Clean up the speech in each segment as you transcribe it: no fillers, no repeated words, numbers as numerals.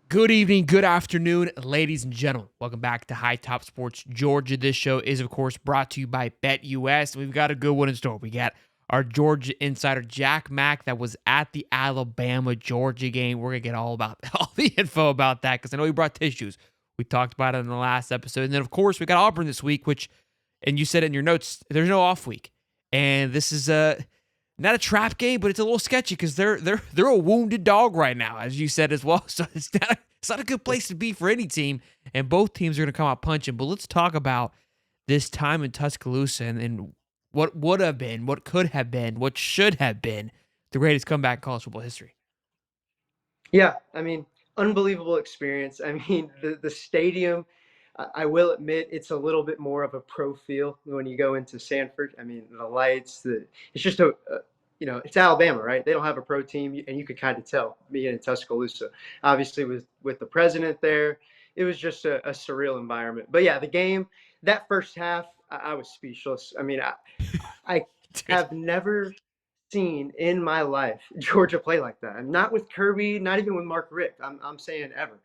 Good evening, good afternoon, ladies and gentlemen. Welcome back to High Top Sports Georgia. This show is, of course, brought to you by BetUS. We've got a good one in store. We got our Georgia insider, Jack Mack, that was at the Alabama-Georgia game. We're going to get all the info about that because I know he brought tissues. We talked about it in the last episode. And then, of course, we got Auburn this week, and you said in your notes, there's no off week. And this is not a trap game, but it's a little sketchy because they're a wounded dog right now, as you said as well. So it's not a good place to be for any team, and both teams are going to come out punching. But let's talk about this time in Tuscaloosa and what would have been, what could have been, what should have been the greatest comeback in college football history. Yeah, I mean, unbelievable experience. I mean, the stadium, I will admit, it's a little bit more of a pro feel when you go into Sanford. I mean, the lights, it's just it's Alabama, right? They don't have a pro team, and you could kind of tell being in Tuscaloosa. Obviously, with the president there, it was just a surreal environment. But yeah, the game, that first half, I was speechless. I mean, I Dude. have never seen in my life Georgia play like that. And not with Kirby, not even with Mark Richt. I'm saying ever.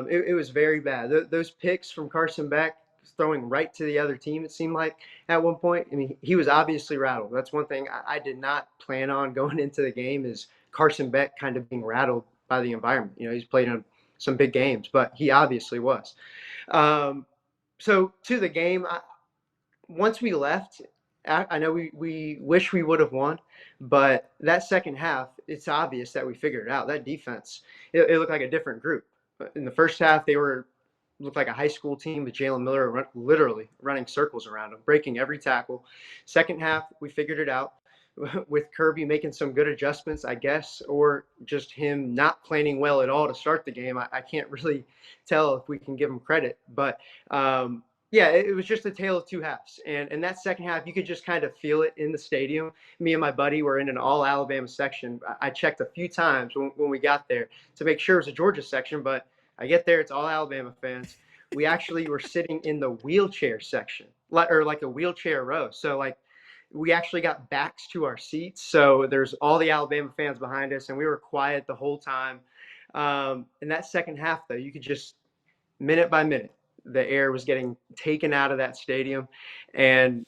It was very bad. Those picks from Carson Beck throwing right to the other team, it seemed like at one point. I mean, he was obviously rattled. That's one thing I did not plan on going into the game is Carson Beck kind of being rattled by the environment. You know, he's played in some big games, but he obviously was. Um, so to the game, once we left, I know we wish we would have won, but that second half, it's obvious that we figured it out. That defense, it looked like a different group. In the first half, they looked like a high school team with Jalen Miller literally running circles around them, breaking every tackle. Second half, we figured it out with Kirby making some good adjustments, I guess, or just him not planning well at all to start the game. I can't really tell if we can give him credit, but yeah, it was just a tale of two halves. And that second half, you could just kind of feel it in the stadium. Me and my buddy were in an all Alabama section. I checked a few times when we got there to make sure it was a Georgia section, but I get there, it's all Alabama fans. We actually were sitting in the wheelchair section, or like a wheelchair row. So, like, we actually got backs to our seats. So there's all the Alabama fans behind us, and we were quiet the whole time. In that second half, though, you could just minute by minute, the air was getting taken out of that stadium. And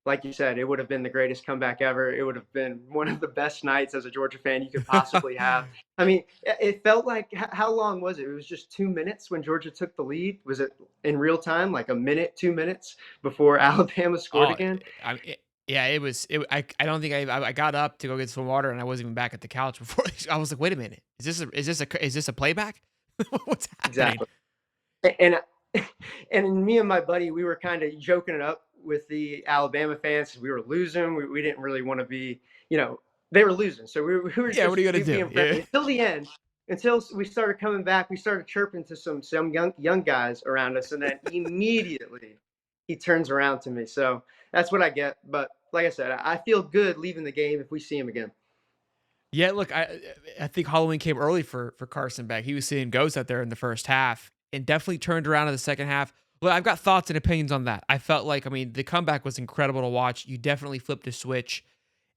like you said, it would have been the greatest comeback ever. It would have been one of the best nights as a Georgia fan you could possibly have. I mean, it felt like, how long was it? It was just 2 minutes when Georgia took the lead. Was it in real time, like a minute, 2 minutes before Alabama scored Oh, again? yeah, it was. I don't think I got up to go get some water, and I wasn't even back at the couch before. I was like, wait a minute, is this a playback? What's happening? Exactly. And and me and my buddy, we were kind of joking it up with the Alabama fans. We were losing. We didn't really want to be, they were losing. So we were Yeah, what just are you gonna do? being Yeah. friendly until the end. Until we started coming back, we started chirping to some young guys around us, and then immediately he turns around to me. So that's what I get. But like I said, I feel good leaving the game if we see him again. Yeah, look, I think Halloween came early for Carson Beck. He was seeing ghosts out there in the first half and definitely turned around in the second half. Well, I've got thoughts and opinions on that. I felt like, I mean, the comeback was incredible to watch. You definitely flipped a switch.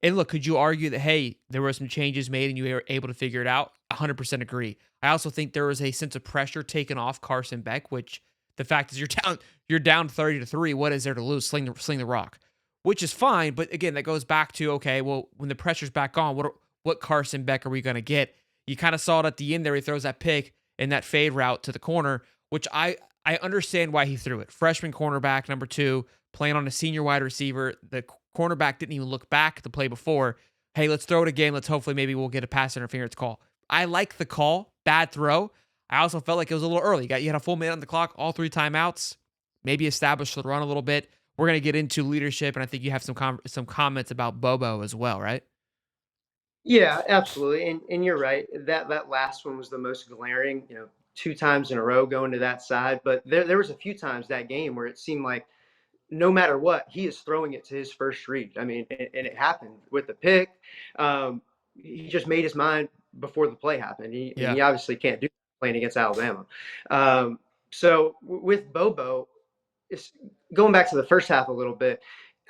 And look, could you argue that, hey, there were some changes made and you were able to figure it out? 100% agree. I also think there was a sense of pressure taken off Carson Beck, which the fact is you're down 30-3. What is there to lose? Sling the rock, which is fine. But again, that goes back to, okay, well, when the pressure's back on, what Carson Beck are we going to get? You kind of saw it at the end there. He throws that pick and that fade route to the corner, which I understand why he threw it. Freshman cornerback, number 2, playing on a senior wide receiver. The cornerback didn't even look back the play before. Hey, let's throw it again. Let's hopefully maybe we'll get a pass interference call. I like the call. Bad throw. I also felt like it was a little early. You had a full minute on the clock, all 3 timeouts. Maybe establish the run a little bit. We're going to get into leadership, and I think you have some comments about Bobo as well, right? Yeah, absolutely. And you're right. That last one was the most glaring, 2 times in a row going to that side. But there was a few times that game where it seemed like no matter what, he is throwing it to his first read. I mean, and it happened with the pick. He just made his mind before the play happened. And Yeah. he obviously can't do that playing against Alabama. So with Bobo, it's going back to the first half a little bit.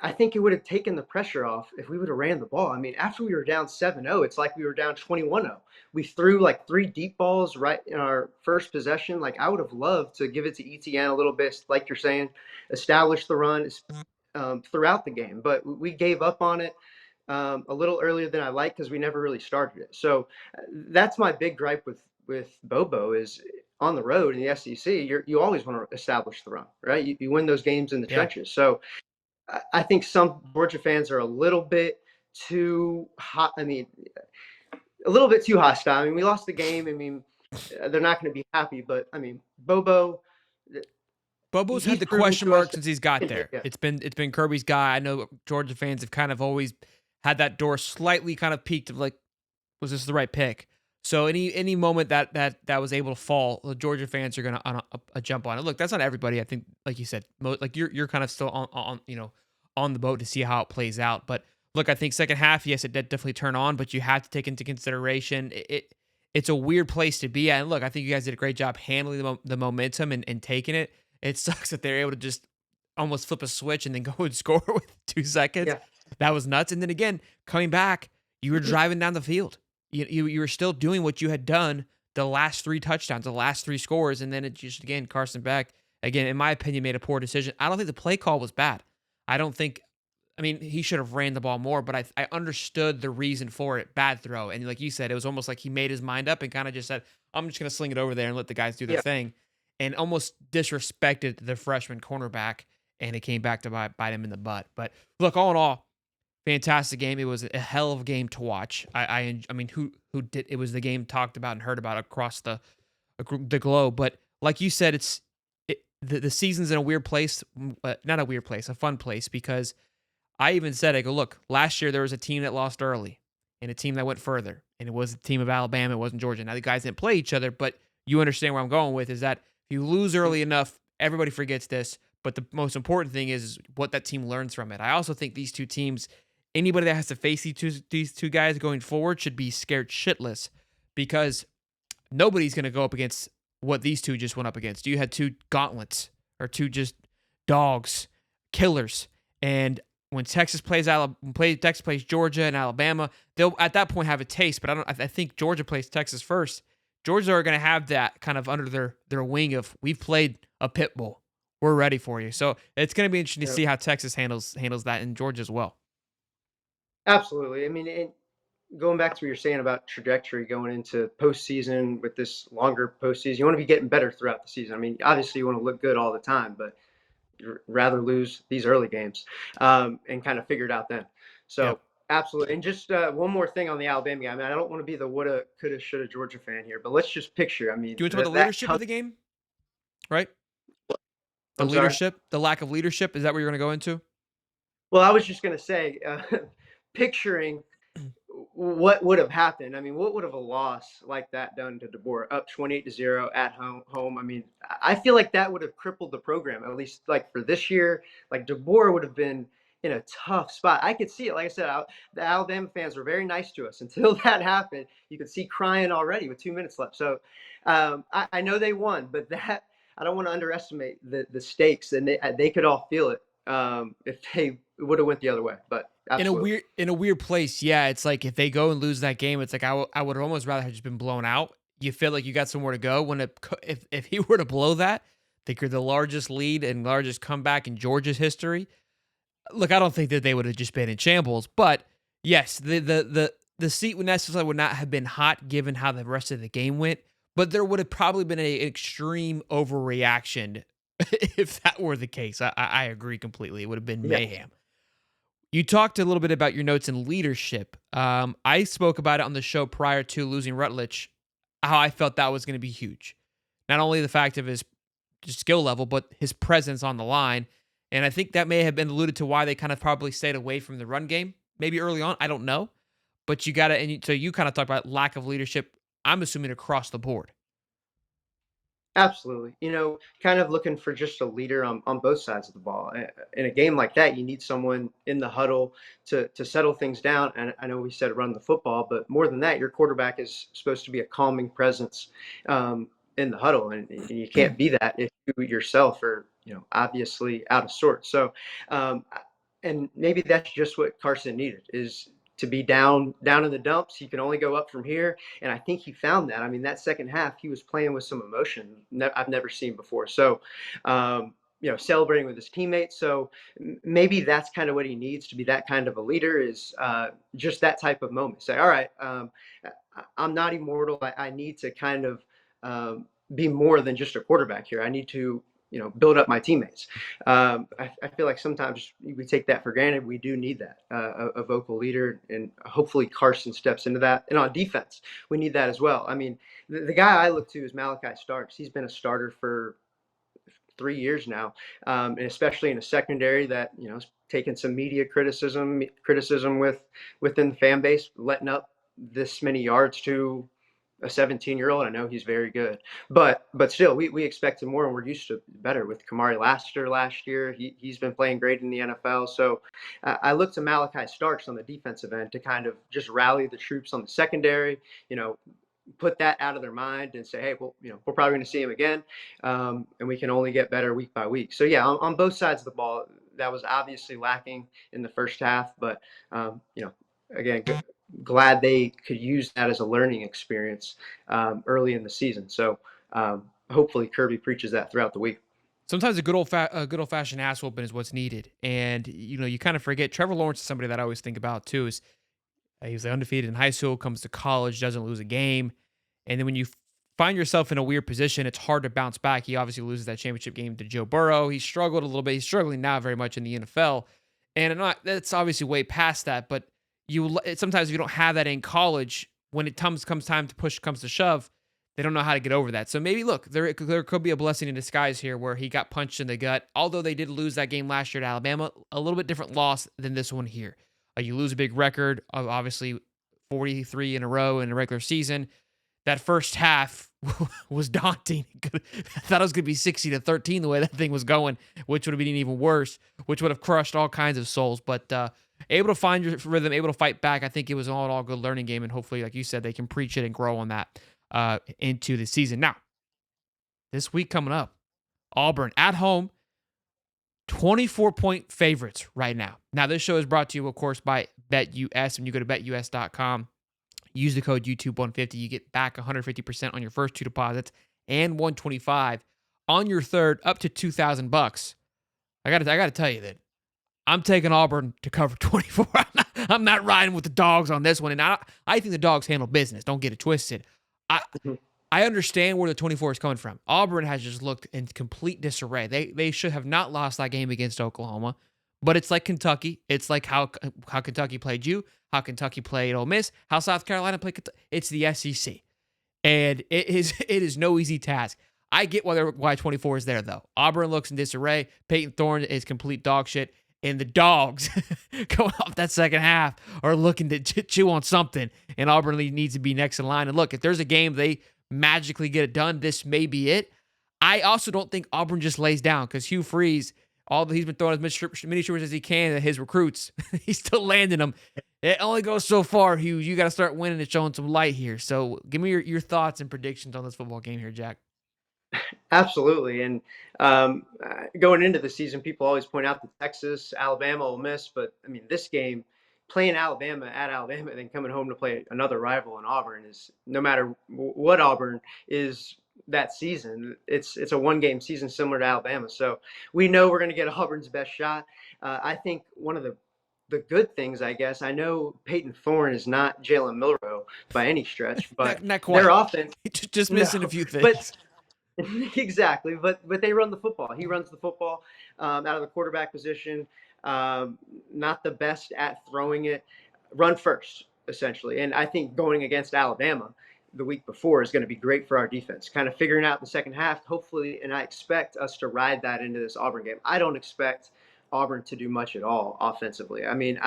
I think it would have taken the pressure off if we would have ran the ball. I mean, after we were down 7-0, it's like we were down 21-0. We threw like 3 deep balls right in our first possession. Like, I would have loved to give it to ETN a little bit, like you're saying, establish the run throughout the game. But we gave up on it a little earlier than I like because we never really started it. So that's my big gripe with Bobo is on the road in the SEC. You always want to establish the run, right? You win those games in the Yeah. trenches. So I think some Georgia fans are a little bit too hot. I mean, a little bit too hostile. I mean, we lost the game. I mean, they're not going to be happy. But I mean, Bobo, Bobo's had he's the proven question to us mark that since he's he got can do it. there. Yeah, It's been Kirby's guy. I know Georgia fans have kind of always had that door slightly kind of peaked of like, was this the right pick? So any moment that was able to fall, the Georgia fans are gonna jump on it. Look, that's not everybody. I think, like you said, like you're kind of still on on the boat to see how it plays out. But look, I think second half, yes, it did definitely turn on, but you have to take into consideration it's a weird place to be at. And look, I think you guys did a great job handling the momentum and taking it. It sucks that they're able to just almost flip a switch and then go and score with 2 seconds. yeah, That was nuts. And then again, coming back, you were driving down the field. You were still doing what you had done the last 3 touchdowns, the last 3 scores, and then it just again Carson Beck again, in my opinion, made a poor decision. I don't think the play call was bad. I don't think. I mean, he should have ran the ball more, but I understood the reason for it. Bad throw, and like you said, it was almost like he made his mind up and kind of just said, "I'm just going to sling it over there and let the guys do their yeah. thing," and almost disrespected the freshman cornerback, and it came back to bite him in the butt. But look, all in all, fantastic game. It was a hell of a game to watch. I mean, who did it was the game talked about and heard about across the globe. But like you said, the season's in a weird place, not a weird place, a fun place because I even said, I go, look, last year there was a team that lost early and a team that went further, and it was the team of Alabama. It wasn't Georgia. Now the guys didn't play each other, but you understand where I'm going with is that if you lose early enough, everybody forgets this. But the most important thing is what that team learns from it. I also think these two teams, anybody that has to face these two guys going forward should be scared shitless because nobody's going to go up against what these two just went up against. You had two gauntlets or two just dogs, killers. And when Texas plays Georgia and Alabama, they'll at that point have a taste. But I think Georgia plays Texas first. Georgia are going to have that kind of under their wing of we've played a pit bull. We're ready for you. So it's going to be interesting to Yeah. see how Texas handles that in Georgia as well. Absolutely. I mean, and going back to what you're saying about trajectory going into postseason with this longer postseason, you want to be getting better throughout the season. I mean, obviously you want to look good all the time, but you'd rather lose these early games and kind of figure it out then. Yep. So absolutely. And just one more thing on the Alabama game. I mean, I don't want to be the woulda, coulda, shoulda Georgia fan here, but let's just picture. I mean, Do you want to talk about the that leadership of comes. the game? Right? The I'm sorry. leadership, the lack of leadership. Is that what you're going to go into? Well, I was just going to say, picturing what would have happened? I mean, what would have a loss like that done to DeBoer? Up 28-0 at home. I mean, I feel like that would have crippled the program, at least like for this year. Like DeBoer would have been in a tough spot. I could see it. Like I said, the Alabama fans were very nice to us until that happened. You could see crying already with 2 minutes left. So I know they won, but that I don't want to underestimate the stakes, and they could all feel it if they would have went the other way. But absolutely, In a weird place, yeah. It's like if they go and lose that game, it's like I would almost rather have just been blown out. You feel like you got somewhere to go. If he were to blow that, they could the largest lead and largest comeback in Georgia's history. Look, I don't think that they would have just been in shambles, but yes, the seat would necessarily would not have been hot given how the rest of the game went. But there would have probably been an extreme overreaction if that were the case. I agree completely. It would have been yeah, mayhem. You talked a little bit about your notes in leadership. I spoke about it on the show prior to losing Rutledge, how I felt that was going to be huge. Not only the fact of his skill level, but his presence on the line. And I think that may have been alluded to why they kind of probably stayed away from the run game, maybe early on. I don't know. But you got to, so you kind of talked about lack of leadership, I'm assuming across the board. absolutely. Kind of looking for just a leader on both sides of the ball. In a game like that, you need someone in the huddle to settle things down. And I know we said run the football, but more than that, your quarterback is supposed to be a calming presence in the huddle, and you can't be that if you yourself are obviously out of sorts. So. and maybe that's just what Carson needed, is to be down in the dumps. He can only go up from here, and I think he found that. I mean, that second half, he was playing with some emotion I've never seen before. So, celebrating with his teammates. So maybe that's kind of what he needs to be, that kind of a leader, is just that type of moment. Say, all right, I'm not immortal. I need to kind of be more than just a quarterback here. I need to, build up my teammates. I feel like sometimes we take that for granted. We do need that, a vocal leader, and hopefully Carson steps into that. And on defense, we need that as well. I mean, the guy I look to is Malachi Starks. He's been a starter for 3 years now, and especially in a secondary that has taken some media criticism within the fan base, letting up this many yards to a 17-year-old. I know he's very good, but still, we expected more, and we're used to better with Kamari Lassiter last year. He's been playing great in the NFL. So I look to Malachi Starks on the defensive end to kind of just rally the troops on the secondary. You know, put that out of their mind and say, hey, well, we're probably going to see him again, and we can only get better week by week. So yeah, on both sides of the ball, that was obviously lacking in the first half, but again, glad they could use that as a learning experience early in the season. So hopefully Kirby preaches that throughout the week. Sometimes a good old fashioned ass whooping is what's needed, and you kind of forget. Trevor Lawrence is somebody that I always think about too. Is he was undefeated in high school, comes to college, doesn't lose a game, and then when you find yourself in a weird position, it's hard to bounce back. He obviously loses that championship game to Joe Burrow. He struggled a little bit. He's struggling now very much in the NFL, and I'm not. That's obviously way past that. But sometimes if you don't have that in college, when it comes time to push comes to shove, they don't know how to get over that. So maybe look, there could be a blessing in disguise here where he got punched in the gut. Although they did lose that game last year to Alabama, a little bit different loss than this one here. You lose a big record of obviously 43 in a row in a regular season. That first half was daunting. I thought it was going to be 60-13 the way that thing was going, which would have been even worse, which would have crushed all kinds of souls. But able to find your rhythm, able to fight back, I think it was all in all a good learning game. And hopefully, like you said, they can preach it and grow on that into the season. Now, this week coming up, Auburn at home, 24-point favorites right now. Now, this show is brought to you, of course, by BetUS. When you go to betus.com, use the code YouTube150. You get back 150% on your first two deposits and 125 on your third, up to $2,000. I gotta tell you that I'm taking Auburn to cover 24. I'm not riding with the dogs on this one, and I think the dogs handle business. Don't get it twisted. I I understand where the 24 is coming from. Auburn has just looked in complete disarray. They should have not lost that game against Oklahoma, but it's like Kentucky. It's like how Kentucky played you, how Kentucky played Ole Miss, how South Carolina played Kentucky. It's the SEC, and it is no easy task. I get why 24 is there though. Auburn looks in disarray. Peyton Thorne is complete dog shit, and the dogs going off that second half are looking to chew on something. And Auburn needs to be next in line. And look, if there's a game they magically get it done, this may be it. I also don't think Auburn just lays down because Hugh Freeze, he's been throwing as many shirts as he can at his recruits. He's still landing them. It only goes so far, Hugh. You got to start winning and showing some light here. So give me your thoughts and predictions on this football game here, Jack. Absolutely. And going into the season, people always point out the Texas, Alabama, Ole Miss, but I mean, this game, playing Alabama at Alabama, and then coming home to play another rival in Auburn, is, no matter what Auburn is that season, it's a one-game season similar to Alabama. So we know we're going to get Auburn's best shot. I think one of the good things, I guess, I know Peyton Thorne is not Jalen Milrow by any stretch, but Not their quite. offense, Just no, missing a few but things. exactly, but they run the football. He runs the football out of the quarterback position. Not the best at throwing it. Run first, essentially. And I think going against Alabama the week before is going to be great for our defense. Kind of figuring out the second half, hopefully, and I expect us to ride that into this Auburn game. I don't expect Auburn to do much at all offensively. I mean,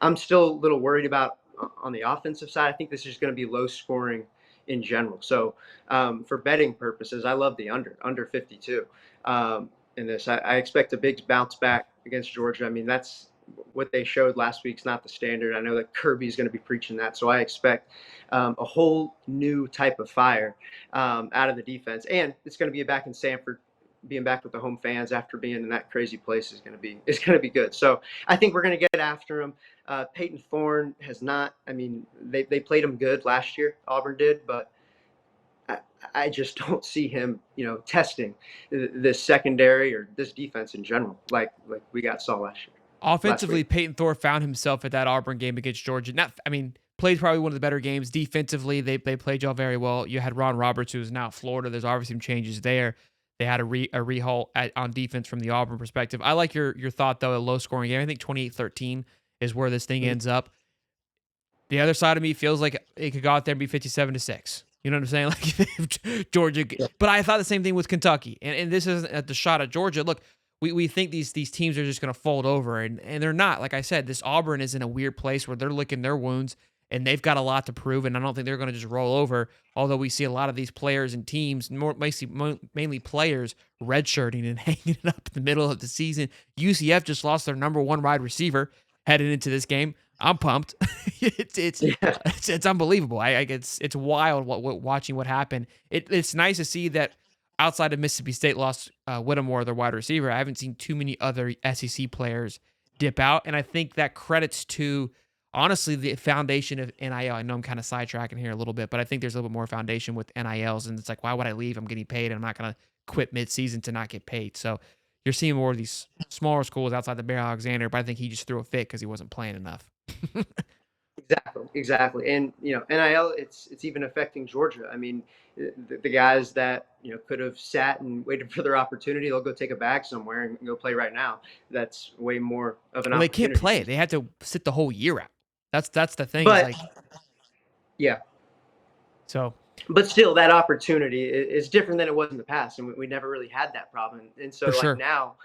I'm still a little worried about on the offensive side. I think this is going to be low scoring in general. So for betting purposes, I love the under 52 in this. I expect a big bounce back against Georgia. I mean, that's what they showed last week's not the standard. I know that Kirby's going to be preaching that, so I expect a whole new type of fire out of the defense, and it's going to be back in Sanford. being back with the home fans after being in that crazy place is going to be good. So I think we're going to get after him. Peyton Thorne has not. I mean, they played him good last year. Auburn did, but I, I just don't see him, testing this secondary or this defense in general, like we got saw last Offensively, week. Peyton Thorne found himself at that Auburn game against Georgia. Not, I mean, played probably one of the better games. Defensively, they played y'all very well. You had Ron Roberts, who's now at Florida. There's obviously some changes there. They had a rehaul on defense from the Auburn perspective. I like your thought, though, a low scoring game. I think 28-13 is where this thing ends up. The other side of me feels like it could go out there and be 57-6. You know what I'm saying? Like if Georgia, Yeah. but I thought the same thing with Kentucky. And this isn't at the shot at Georgia. Look, we think these teams are just going to fold over, and they're not. Like I said, this Auburn is in a weird place where they're licking their wounds, and they've got a lot to prove. And I don't think they're going to just roll over. Although we see a lot of these players and teams, mainly players, redshirting and hanging it up in the middle of the season. UCF just lost their number one wide receiver heading into this game. I'm pumped. it's it's Yeah. it's unbelievable. It's wild watching what happened. It's nice to see that outside of Mississippi State lost Whittemore, their wide receiver. I haven't seen too many other SEC players dip out, and I think that credits to honestly the foundation of NIL. I know I'm kind of sidetracking here a little bit, but I think there's a little bit more foundation with NILs, and it's like, why would I leave? I'm getting paid, and I'm not going to quit mid-season to not get paid. So you're seeing more of these smaller schools outside the Bear Alexander, but I think he just threw a fit because he wasn't playing enough. Exactly. And NIL, it's even affecting Georgia. I mean, the guys that could have sat and waited for their opportunity, they'll go take a bag somewhere and go play right now. That's way more of an Well, they can't opportunity. play it. They had to sit the whole year out. That's the thing. Is But like yeah, so but still, that opportunity is different than it was in the past, and we never really had that problem. And so, for like sure. now,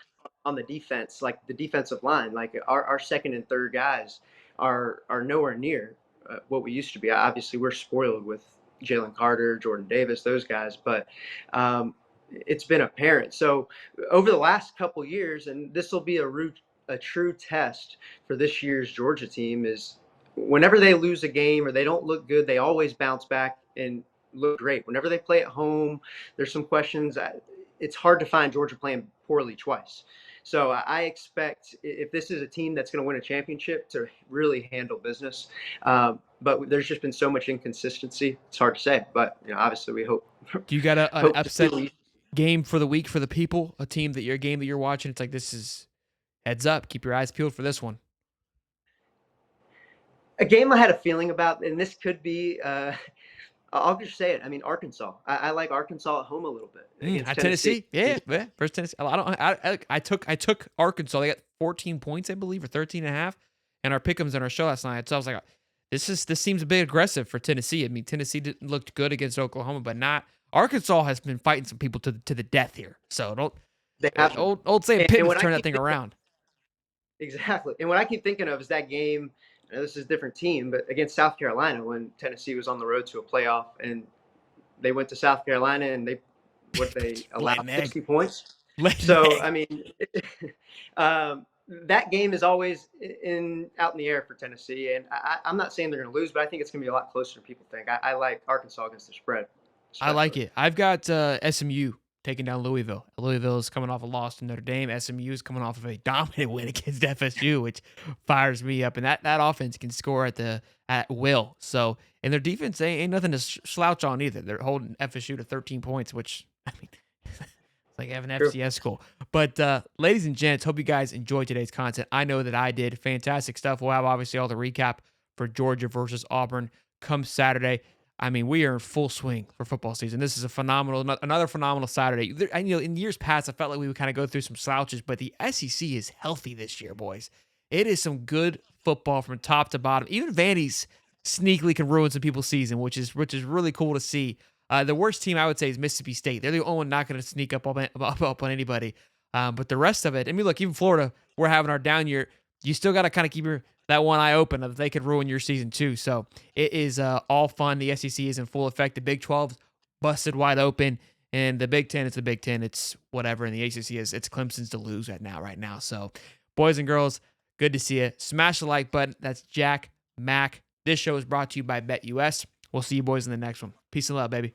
on the defense, like the defensive line, like our second and third guys are nowhere near what we used to be. Obviously, we're spoiled with Jalen Carter, Jordan Davis, those guys, but it's been apparent. So over the last couple years, and this will be a true test for this year's Georgia team, is whenever they lose a game or they don't look good, they always bounce back and look great. Whenever they play at home, there's some questions. It's hard to find Georgia playing poorly twice. So I expect if this is a team that's going to win a championship to really handle business. But there's just been so much inconsistency. It's hard to say, but obviously we hope Do you got an hope to upset see game for the week for the people? A team that your game that you're watching? It's like this is heads up. Keep your eyes peeled for this one. a game I had a feeling about, and this could be. I'll just say it. I mean, Arkansas. I like Arkansas at home a little bit against At Tennessee. Tennessee, yeah. First Tennessee. I don't. I took Arkansas. They got 14 points, I believe, or 13 and a half. And our pick'ems in our show last night. So I was like, this seems a bit aggressive for Tennessee. I mean, Tennessee looked good against Oklahoma, but not. Arkansas has been fighting some people to the death here. So don't. They have Old Sam and Pittman's when I turn that keep thing thinking, around. exactly, and what I keep thinking of is that game. This is a different team, but against South Carolina when Tennessee was on the road to a playoff, and they went to South Carolina and they Lay allowed an egg. 60 points. Lay an So egg. I mean, that game is always out in the air for Tennessee, and I'm not saying they're going to lose, but I think it's going to be a lot closer than people think. I like Arkansas against the spread, I like especially. it. I've got SMU taking down Louisville. Louisville is coming off a loss to Notre Dame. SMU is coming off of a dominant win against FSU, which fires me up. And that offense can score at will. So, and their defense ain't nothing to slouch on either. They're holding FSU to 13 points, which I mean, it's like having an True. FCS school. But ladies and gents, hope you guys enjoyed today's content. I know that I did. Fantastic stuff. We'll have obviously all the recap for Georgia versus Auburn come Saturday. I mean, we are in full swing for football season. This is another phenomenal Saturday. In years past, I felt like we would kind of go through some slouches, but the SEC is healthy this year, boys. It is some good football from top to bottom. Even Vandy's sneakily can ruin some people's season, which is really cool to see. The worst team I would say is Mississippi State. They're the only one not going to sneak up on anybody. But the rest of it, I mean, look, even Florida, we're having our down year. You still got to kind of keep that one eye open that they could ruin your season too. So it is all fun. The SEC is in full effect. The Big 12 busted wide open, and the Big 10 it's the Big 10. It's whatever, and the ACC it's Clemson's to lose right now. So, boys and girls, good to see you. Smash the like button. That's Jack Mac. This show is brought to you by BetUS. We'll see you boys in the next one. Peace and love, baby.